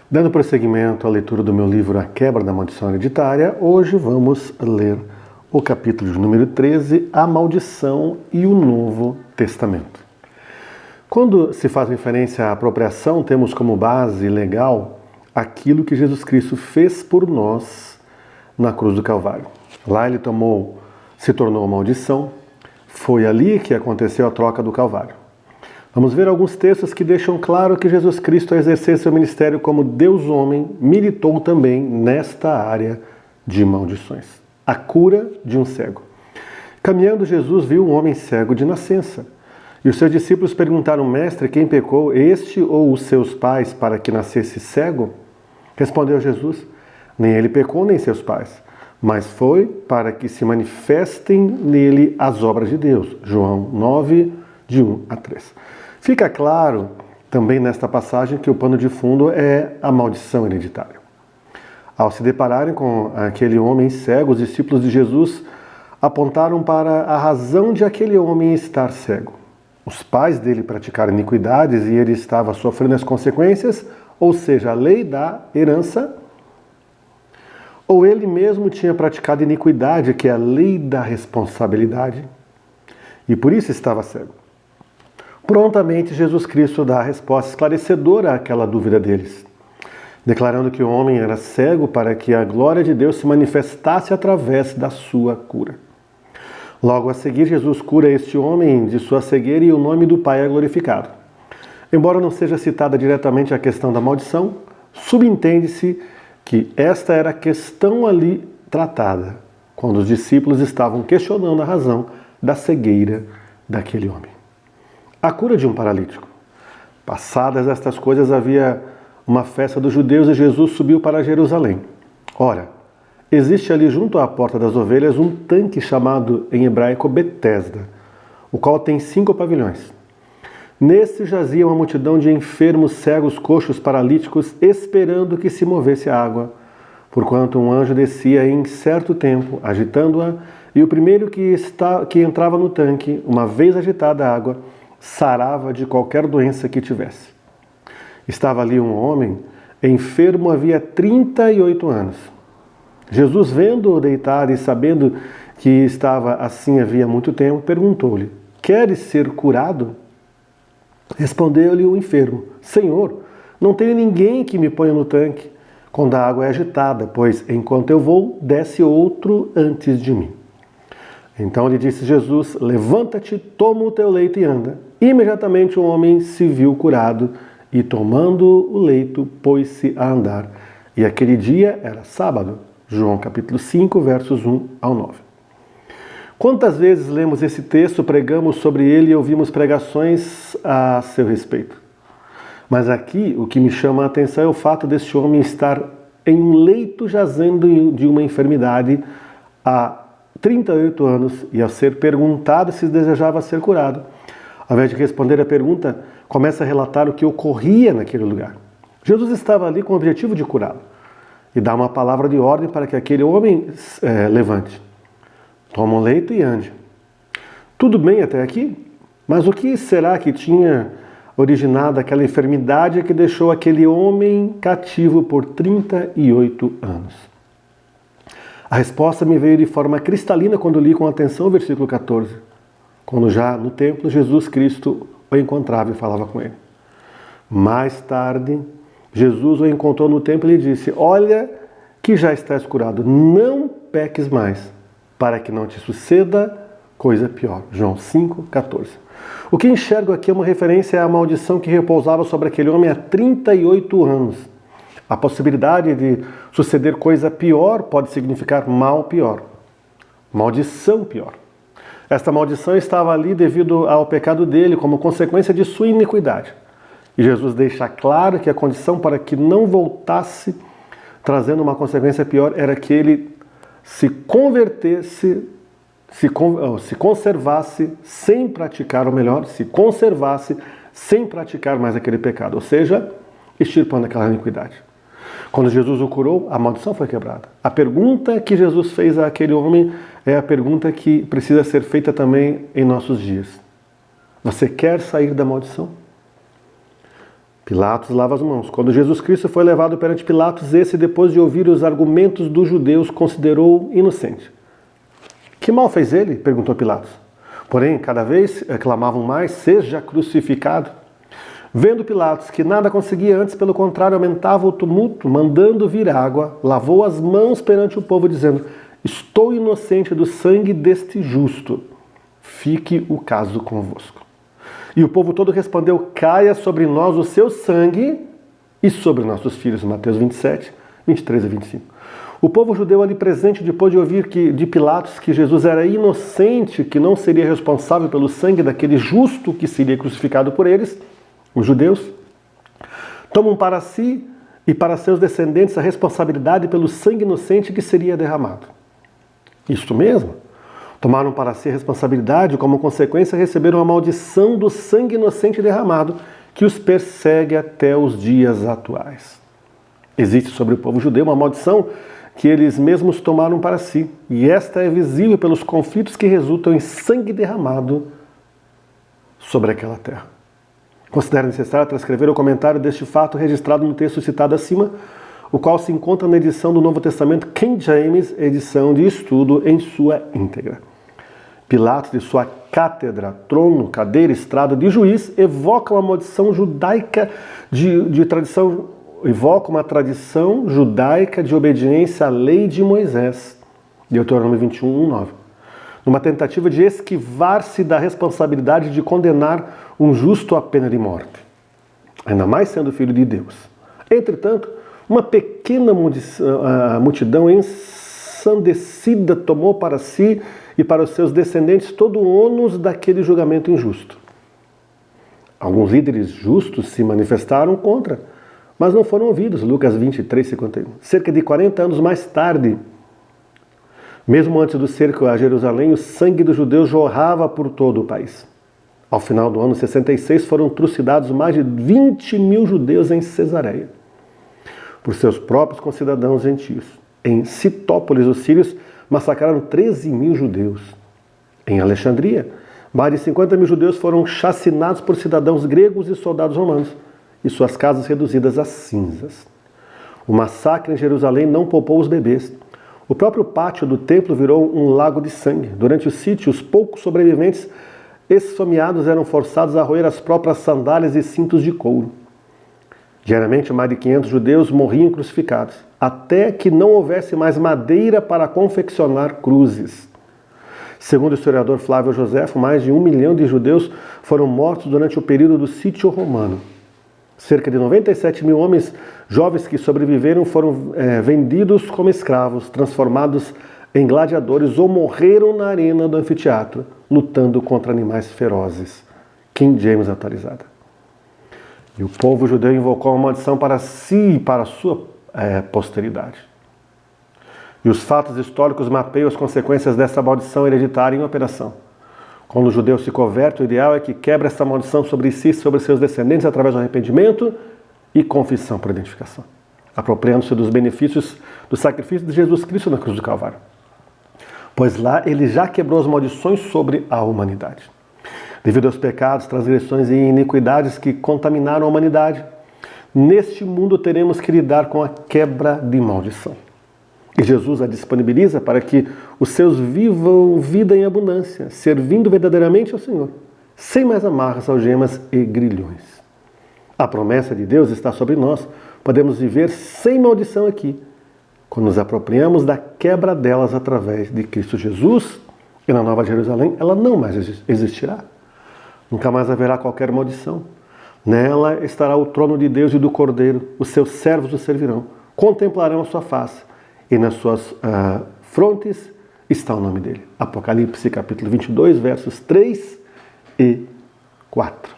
Dando prosseguimento à leitura do meu livro A Quebra da Maldição Hereditária, hoje vamos ler o capítulo de número 13, A Maldição e o Novo Testamento. Quando se faz referência à apropriação, temos como base legal aquilo que Jesus Cristo fez por nós na cruz do Calvário. Lá ele se tornou maldição, foi ali que aconteceu a troca do Calvário. Vamos ver alguns textos que deixam claro que Jesus Cristo, ao exercer seu ministério como Deus-homem, militou também nesta área de maldições. A cura de um cego. Caminhando, Jesus viu um homem cego de nascença. E os seus discípulos perguntaram: Mestre, quem pecou, este ou os seus pais, para que nascesse cego? Respondeu Jesus: Nem ele pecou, nem seus pais, mas foi para que se manifestem nele as obras de Deus. João 9, de 1 a 3. Fica claro também nesta passagem que o pano de fundo é a maldição hereditária. Ao se depararem com aquele homem cego, os discípulos de Jesus apontaram para a razão de aquele homem estar cego. Os pais dele praticaram iniquidades e ele estava sofrendo as consequências, ou seja, a lei da herança, ou ele mesmo tinha praticado iniquidade, que é a lei da responsabilidade, e por isso estava cego. Prontamente, Jesus Cristo dá a resposta esclarecedora àquela dúvida deles, declarando que o homem era cego para que a glória de Deus se manifestasse através da sua cura. Logo a seguir, Jesus cura este homem de sua cegueira e o nome do Pai é glorificado. Embora não seja citada diretamente a questão da maldição, subentende-se que esta era a questão ali tratada, quando os discípulos estavam questionando a razão da cegueira daquele homem. A cura de um paralítico. Passadas estas coisas, havia uma festa dos judeus e Jesus subiu para Jerusalém. Ora, existe ali junto à porta das ovelhas um tanque chamado em hebraico Betesda, o qual tem 5 pavilhões. Neste jazia uma multidão de enfermos, cegos, coxos, paralíticos, esperando que se movesse a água, porquanto um anjo descia em certo tempo, agitando-a, e o primeiro que entrava no tanque, uma vez agitada a água, sarava de qualquer doença que tivesse. Estava ali um homem, enfermo havia 38 anos. Jesus, vendo-o deitado e sabendo que estava assim havia muito tempo, perguntou-lhe: Queres ser curado? Respondeu-lhe o enfermo: Senhor, não tenho ninguém que me ponha no tanque quando a água é agitada, pois enquanto eu vou, desce outro antes de mim. Então lhe disse Jesus: Levanta-te, toma o teu leito e anda. Imediatamente o homem se viu curado e, tomando o leito, pôs-se a andar. E aquele dia era sábado. João capítulo 5, versos 1 ao 9. Quantas vezes lemos esse texto, pregamos sobre ele e ouvimos pregações a seu respeito? Mas aqui o que me chama a atenção é o fato deste homem estar em um leito jazendo de uma enfermidade há 38 anos e, ao ser perguntado se desejava ser curado, ao invés de responder a pergunta, começa a relatar o que ocorria naquele lugar. Jesus estava ali com o objetivo de curá-lo e dá uma palavra de ordem para que aquele homem levante. Toma um leito e ande. Tudo bem até aqui? Mas o que será que tinha originado aquela enfermidade que deixou aquele homem cativo por 38 anos? A resposta me veio de forma cristalina quando li com atenção o versículo 14. Quando já no templo, Jesus Cristo o encontrava e falava com ele. Mais tarde, Jesus o encontrou no templo e lhe disse: Olha que já estás curado, não peques mais, para que não te suceda coisa pior. João 5,14. O que enxergo aqui é uma referência à maldição que repousava sobre aquele homem há 38 anos. A possibilidade de suceder coisa pior pode significar mal pior, maldição pior. Esta maldição estava ali devido ao pecado dele, como consequência de sua iniquidade. E Jesus deixa claro que a condição para que não voltasse, trazendo uma consequência pior, era que ele se convertesse, se conservasse sem praticar, ou melhor, se conservasse sem praticar mais aquele pecado, ou seja, extirpando aquela iniquidade. Quando Jesus o curou, a maldição foi quebrada. A pergunta que Jesus fez àquele homem é a pergunta que precisa ser feita também em nossos dias. Você quer sair da maldição? Pilatos lava as mãos. Quando Jesus Cristo foi levado perante Pilatos, esse, depois de ouvir os argumentos dos judeus, considerou inocente. Que mal fez ele? Perguntou Pilatos. Porém, cada vez clamavam mais, seja crucificado. Vendo Pilatos que nada conseguia antes, pelo contrário, aumentava o tumulto, mandando vir água, lavou as mãos perante o povo, dizendo: estou inocente do sangue deste justo. Fique o caso convosco. E o povo todo respondeu: caia sobre nós o seu sangue e sobre nossos filhos. Mateus 27, 23 a 25. O povo judeu ali presente, depois de ouvir de Pilatos que Jesus era inocente, que não seria responsável pelo sangue daquele justo que seria crucificado por eles, os judeus, tomam para si e para seus descendentes a responsabilidade pelo sangue inocente que seria derramado. Isto mesmo. Tomaram para si a responsabilidade e, como consequência, receberam a maldição do sangue inocente derramado, que os persegue até os dias atuais. Existe sobre o povo judeu uma maldição que eles mesmos tomaram para si, e esta é visível pelos conflitos que resultam em sangue derramado sobre aquela terra. Considero necessário transcrever o comentário deste fato registrado no texto citado acima, o qual se encontra na edição do Novo Testamento King James, edição de estudo em sua íntegra. Pilatos, de sua cátedra, trono, cadeira, estrado de juiz, evoca uma maldição judaica evoca uma tradição judaica de obediência à lei de Moisés, Deuteronômio 21, 9. Numa tentativa de esquivar-se da responsabilidade de condenar um justo à pena de morte, ainda mais sendo filho de Deus. Entretanto, uma pequena multidão ensandecida tomou para si e para os seus descendentes todo o ônus daquele julgamento injusto. Alguns líderes justos se manifestaram contra, mas não foram ouvidos. Lucas 23, 51. Cerca de 40 anos mais tarde, mesmo antes do cerco a Jerusalém, o sangue dos judeus jorrava por todo o país. Ao final do ano 66, foram trucidados mais de 20 mil judeus em Cesareia, por seus próprios concidadãos gentios. Em Citópolis, os sírios massacraram 13 mil judeus. Em Alexandria, mais de 50 mil judeus foram chacinados por cidadãos gregos e soldados romanos, e suas casas reduzidas a cinzas. O massacre em Jerusalém não poupou os bebês. O próprio pátio do templo virou um lago de sangue. Durante o sítio, os poucos sobreviventes esfomeados eram forçados a roer as próprias sandálias e cintos de couro. Diariamente, mais de 500 judeus morriam crucificados, até que não houvesse mais madeira para confeccionar cruzes. Segundo o historiador Flávio Joséfo, mais de 1 milhão de judeus foram mortos durante o período do sítio romano. Cerca de 97 mil homens jovens que sobreviveram foram vendidos como escravos, transformados em gladiadores ou morreram na arena do anfiteatro, lutando contra animais ferozes. King James atualizada. E o povo judeu invocou uma maldição para si e para a sua posteridade. E os fatos históricos mapeiam as consequências dessa maldição hereditária em operação. Quando o judeu se converte, o ideal é que quebre essa maldição sobre si e sobre seus descendentes através do arrependimento e confissão por identificação, apropriando-se dos benefícios do sacrifício de Jesus Cristo na cruz do Calvário. Pois lá ele já quebrou as maldições sobre a humanidade. Devido aos pecados, transgressões e iniquidades que contaminaram a humanidade, neste mundo teremos que lidar com a quebra de maldição. E Jesus a disponibiliza para que os seus vivam vida em abundância, servindo verdadeiramente ao Senhor, sem mais amarras, algemas e grilhões. A promessa de Deus está sobre nós. Podemos viver sem maldição aqui, quando nos apropriamos da quebra delas através de Cristo Jesus, e na Nova Jerusalém ela não mais existirá. Nunca mais haverá qualquer maldição. Nela estará o trono de Deus e do Cordeiro. Os seus servos o servirão, contemplarão a sua face, e nas suas frontes está o nome dele. Apocalipse capítulo 22, versos 3 e 4.